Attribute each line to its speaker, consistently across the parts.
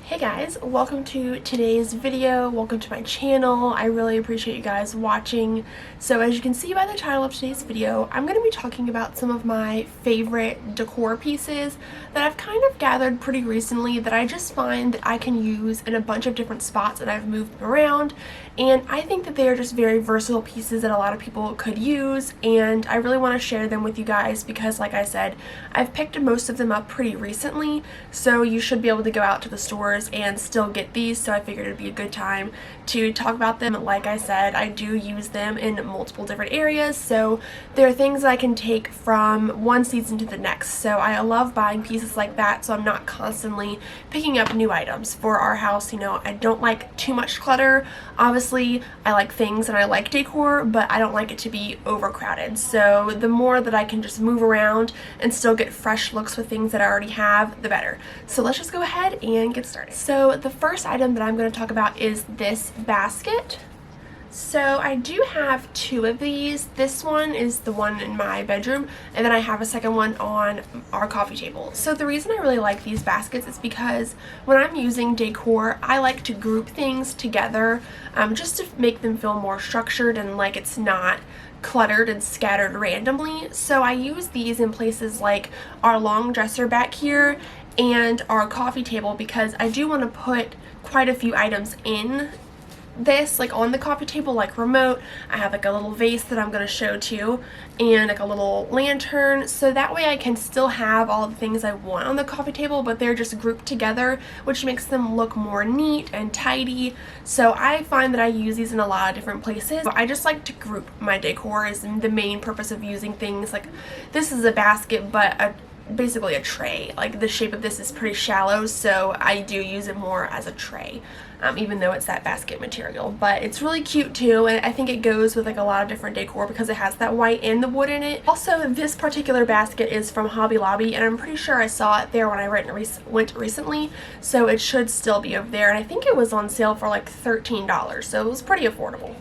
Speaker 1: Hey guys, welcome to today's video. Welcome to my channel. I really appreciate you guys watching. So as you can see by the title of today's video, I'm going to be talking about some of my favorite decor pieces that I've kind of gathered pretty recently that I just find that I can use in a bunch of different spots that I've moved around. And I think that they are just very versatile pieces that a lot of people could use, and I really want to share them with you guys because, like I said, I've picked most of them up pretty recently, so you should be able to go out to the stores and still get these, so I figured it'd be a good time to talk about them. Like I said, I do use them in multiple different areas, so they're things that I can take from one season to the next. So I love buying pieces like that, so I'm not constantly picking up new items for our house. You know, I don't like too much clutter. Obviously, I like things and I like decor, but I don't like it to be overcrowded. So the more that I can just move around and still get fresh looks with things that I already have, the better. So let's just go ahead and get started. So the first item that I'm going to talk about is this basket. So I do have two of these. This one is the one in my bedroom, and then I have a second one on our coffee table. So the reason I really like these baskets is because when I'm using decor, I like to group things together just to make them feel more structured and like it's not cluttered and scattered randomly. So I use these in places like our long dresser back here and our coffee table because I do want to put quite a few items in this, like on the coffee table, like remote. I have like a little vase that I'm going to show too, and like a little lantern, so that way I can still have all the things I want on the coffee table, but they're just grouped together, which makes them look more neat and tidy. So I find that I use these in a lot of different places. I just like to group my decor is the main purpose of using things. Like this is a basket, but basically a tray. Like the shape of this is pretty shallow, so I do use it more as a tray, even though it's that basket material. But it's really cute too, and I think it goes with like a lot of different decor because it has that white and the wood in it. Also, this particular basket is from Hobby Lobby, and I'm pretty sure I saw it there when I went recently, so it should still be over there, and I think it was on sale for like $13, so it was pretty affordable.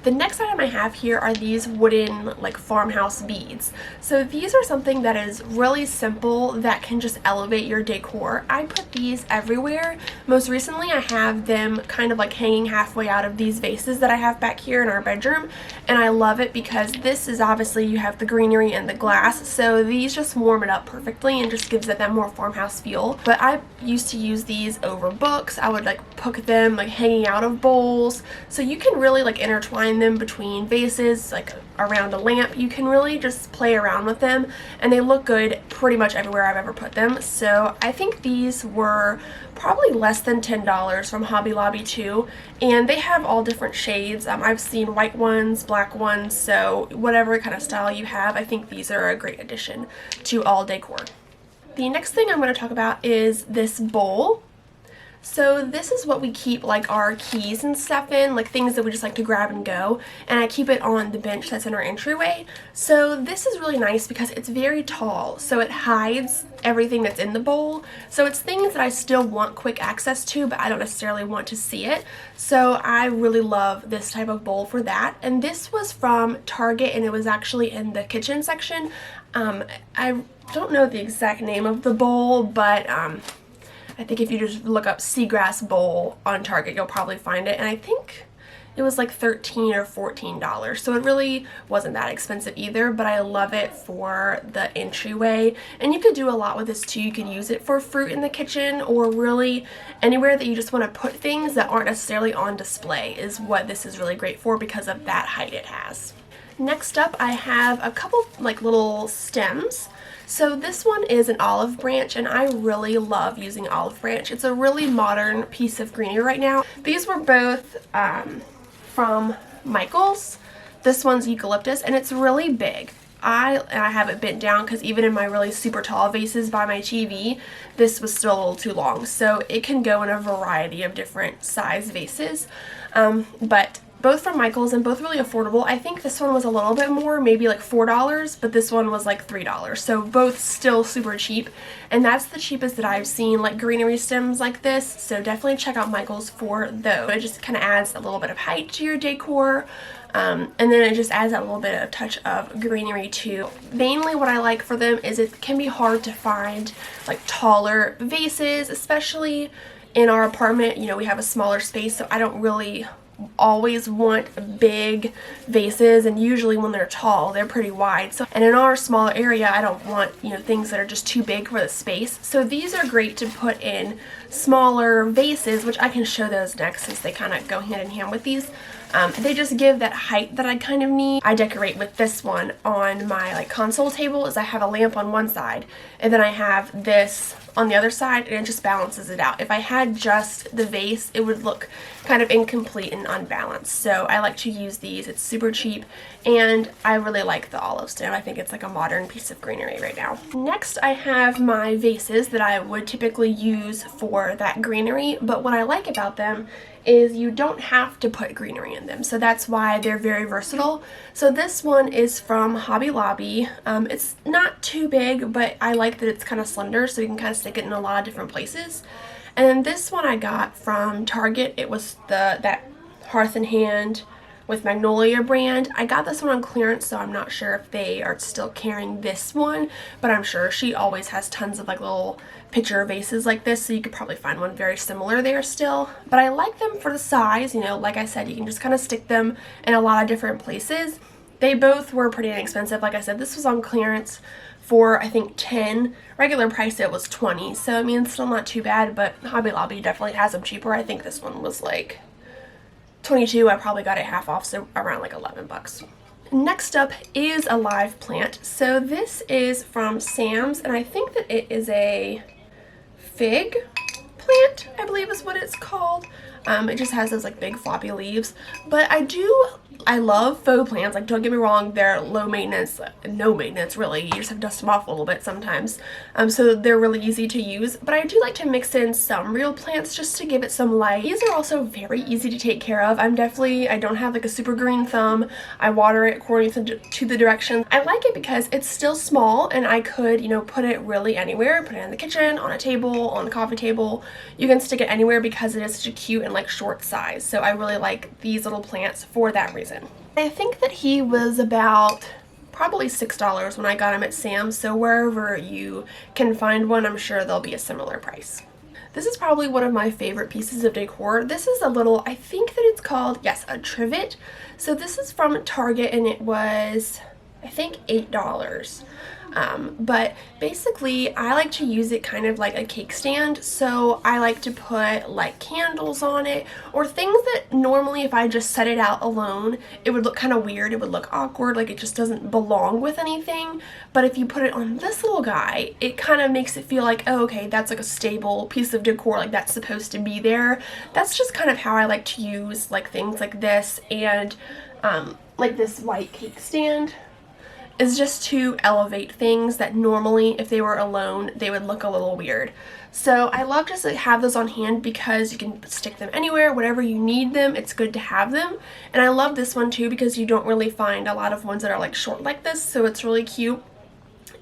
Speaker 1: The next item I have here are these wooden like farmhouse beads. So these are something that is really simple that can just elevate your decor. I put these everywhere. Most recently I have them kind of like hanging halfway out of these vases that I have back here in our bedroom, and I love it because this is obviously you have the greenery and the glass, so these just warm it up perfectly and just gives it that more farmhouse feel. But I used to use these over books. I would like put them like hanging out of bowls, so you can really like intertwine them between vases, like around a lamp. You can really just play around with them, and they look good pretty much everywhere I've ever put them. So I think these were probably less than $10 from Hobby Lobby too, and they have all different shades. I've seen white ones, black ones, so whatever kind of style you have, I think these are a great addition to all decor. The next thing I'm going to talk about is this bowl. So this is what we keep like our keys and stuff in, like things that we just like to grab and go, and I keep it on the bench that's in our entryway. So this is really nice because it's very tall, so it hides everything that's in the bowl. So it's things that I still want quick access to, but I don't necessarily want to see it. So I really love this type of bowl for that. And this was from Target, and it was actually in the kitchen section. I don't know the exact name of the bowl, but I think if you just look up seagrass bowl on Target, you'll probably find it, and I think it was like $13 or $14, so it really wasn't that expensive either, but I love it for the entryway. And you could do a lot with this too. You could use it for fruit in the kitchen, or really anywhere that you just want to put things that aren't necessarily on display is what this is really great for because of that height it has. Next up, I have a couple like little stems. So this one is an olive branch, and I really love using olive branch. It's a really modern piece of greenery right now. These were both from Michael's. This one's eucalyptus, and it's really big. I have it bent down because even in my really super tall vases by my TV, this was still a little too long. So it can go in a variety of different size vases, but both from Michael's and both really affordable. I think this one was a little bit more, maybe like $4, but this one was like $3. So both still super cheap, and that's the cheapest that I've seen, like greenery stems like this. So definitely check out Michael's for those. It just kind of adds a little bit of height to your decor. And then it just adds that little bit of touch of greenery too. Mainly what I like for them is it can be hard to find like taller vases, especially in our apartment, you know, we have a smaller space, so I don't really always want big vases, and usually when they're tall they're pretty wide. So, and in our smaller area I don't want, you know, things that are just too big for the space. So these are great to put in smaller vases, which I can show those next since they kind of go hand in hand with these. They just give that height that I kind of need. I decorate with this one on my like console table, is I have a lamp on one side and then I have this on the other side, and it just balances it out. If I had just the vase, it would look kind of incomplete and unbalanced. So I like to use these. It's super cheap, and I really like the olive stone. I think it's like a modern piece of greenery right now. Next, I have my vases that I would typically use for that greenery, but what I like about them is you don't have to put greenery in them, so that's why they're very versatile. So this one is from Hobby Lobby. It's not too big, but I like that it's kind of slender, so you can kind of stick it in a lot of different places. And then this one I got from Target. It was that Hearth and Hand with Magnolia brand. I got this one on clearance, so I'm not sure if they are still carrying this one, but I'm sure she always has tons of like little picture vases like this, so you could probably find one very similar there still. But I like them for the size, you know, like I said, you can just kind of stick them in a lot of different places. They both were pretty inexpensive. Like I said, this was on clearance for I think 10, regular price it was 20, so I mean it's still not too bad, but Hobby Lobby definitely has them cheaper. I think this one was like 22. I probably got it half off, so around like 11 bucks. Next up is a live plant. So this is from Sam's, and I think that it is a fig plant, I believe is what it's called. It just has those like big floppy leaves, but I love faux plants. Like, don't get me wrong, they're low maintenance, no maintenance really. You just have to dust them off a little bit sometimes. So they're really easy to use, but I do like to mix in some real plants just to give it some life. These are also very easy to take care of. I don't have like a super green thumb. I water it according to the directions. I like it because it's still small, and I could, you know, put it really anywhere. Put it in the kitchen, on a table, on the coffee table. You can stick it anywhere because it is such a cute and like short size. So I really like these little plants for that reason. I think that he was about probably $6 when I got him at Sam's, so wherever you can find one, I'm sure they'll be a similar price. This is probably one of my favorite pieces of decor. This is a little, I think that it's called, yes, a trivet. So this is from Target, and it was, I think, $8. But basically I like to use it kind of like a cake stand, so I like to put like candles on it, or things that normally if I just set it out alone it would look kind of weird, it would look awkward, like it just doesn't belong with anything. But if you put it on this little guy, it kind of makes it feel like, oh, okay, that's like a stable piece of decor, like that's supposed to be there. That's just kind of how I like to use like things like this, and like this white cake stand is just to elevate things that normally if they were alone they would look a little weird. So I love just to have those on hand because you can stick them anywhere, whatever you need them, it's good to have them. And I love this one too because you don't really find a lot of ones that are like short like this, so it's really cute.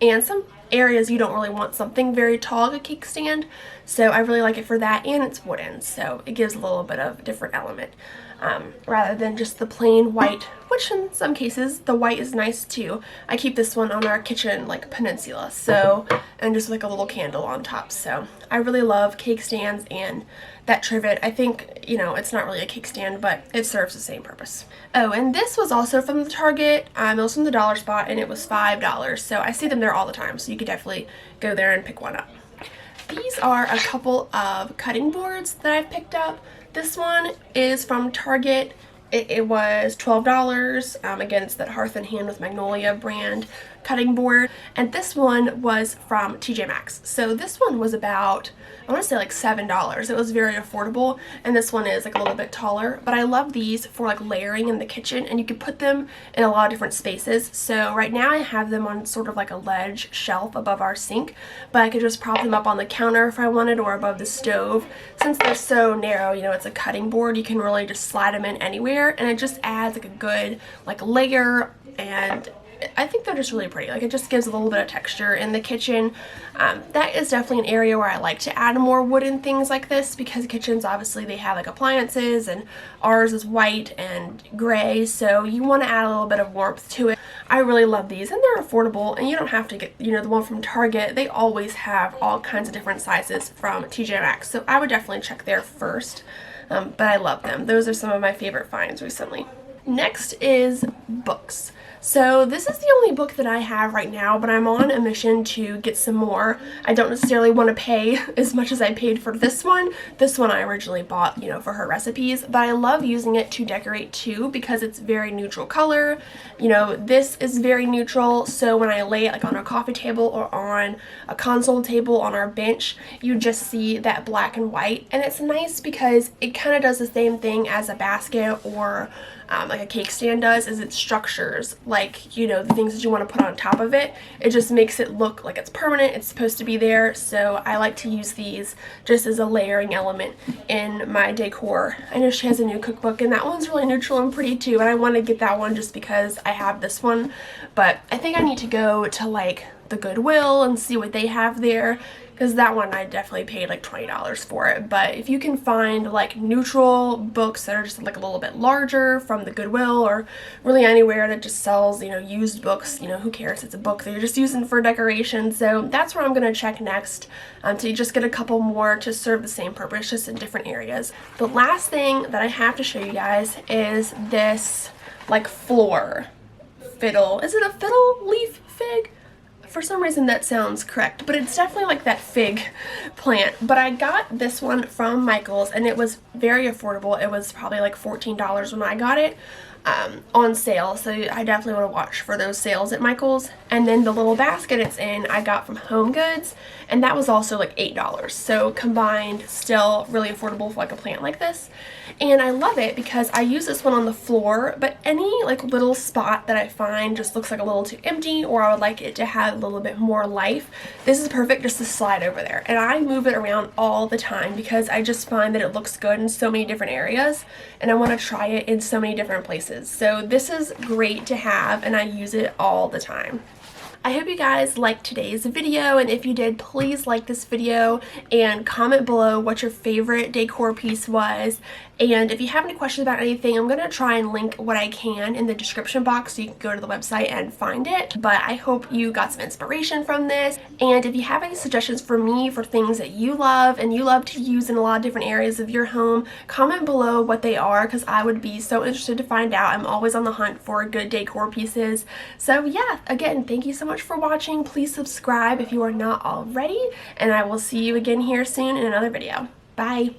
Speaker 1: And some areas you don't really want something very tall, like a cake stand, so I really like it for that, and it's wooden, so it gives a little bit of a different element. Rather than just the plain white, which in some cases the white is nice too. I keep this one on our kitchen like peninsula, so, and just like a little candle on top. So I really love cake stands and that trivet. I think, you know, it's not really a cake stand, but it serves the same purpose. Oh, and this was also from the Target. It was from the dollar spot, and it was $5, so I see them there all the time, so you could definitely go there and pick one up. These are a couple of cutting boards that I've picked up. This one is from Target. It was $12. Again, it's that Hearth and Hand with Magnolia brand cutting board. And this one was from TJ Maxx. So this one was about, I want to say like $7. It was very affordable. And this one is like a little bit taller. But I love these for like layering in the kitchen. And you can put them in a lot of different spaces. So right now I have them on sort of like a ledge shelf above our sink. But I could just prop them up on the counter if I wanted, or above the stove. Since they're so narrow, you know, it's a cutting board, you can really just slide them in anywhere. And it just adds like a good like layer, and I think they're just really pretty. Like, it just gives a little bit of texture in the kitchen. That is definitely an area where I like to add more wooden things like this, because kitchens, obviously, they have like appliances, and ours is white and gray, so you want to add a little bit of warmth to it. I really love these, and they're affordable, and you don't have to get, you know, the one from Target. They always have all kinds of different sizes from TJ Maxx, so I would definitely check there first. But I love them. Those are some of my favorite finds recently. Next is books. So this is the only book that I have right now, but I'm on a mission to get some more. I don't necessarily want to pay as much as I paid for this one. This one I originally bought, you know, for her recipes, but I love using it to decorate too, because it's very neutral color. You know, this is very neutral, so when I lay it like on a coffee table or on a console table on our bench, you just see that black and white, and it's nice because it kind of does the same thing as a basket or like a cake stand does, is it structures, like, you know, the things that you want to put on top of it. It just makes it look like it's permanent, it's supposed to be there, so I like to use these just as a layering element in my decor. I know she has a new cookbook, and that one's really neutral and pretty too, and I want to get that one just because I have this one, but I think I need to go to like the Goodwill and see what they have there, because that one I definitely paid like $20 for it. But if you can find like neutral books that are just like a little bit larger from the Goodwill, or really anywhere that just sells, you know, used books, you know, who cares, it's a book that you're just using for decoration. So that's where I'm going to check next, to just get a couple more to serve the same purpose, just in different areas. The last thing that I have to show you guys is this like floor fiddle. Is it a fiddle leaf fig? For some reason that sounds correct, but it's definitely like that fig plant. But I got this one from Michael's, and it was very affordable. It was probably like $14 when I got it, on sale, so I definitely want to watch for those sales at Michael's. And then the little basket it's in I got from Home Goods, and that was also like $8, so combined still really affordable for like a plant like this. And I love it because I use this one on the floor, but any like little spot that I find just looks like a little too empty, or I would like it to have a little bit more life, this is perfect just to slide over there. And I move it around all the time because I just find that it looks good in so many different areas, and I want to try it in so many different places. So this is great to have, and I use it all the time. I hope you guys liked today's video, and if you did, please like this video and comment below what your favorite decor piece was. And if you have any questions about anything, I'm going to try and link what I can in the description box so you can go to the website and find it. But I hope you got some inspiration from this. And if you have any suggestions for me for things that you love and you love to use in a lot of different areas of your home, comment below what they are, because I would be so interested to find out. I'm always on the hunt for good decor pieces. So yeah, again, thank you so much for watching. Please subscribe if you are not already, and I will see you again here soon in another video. Bye!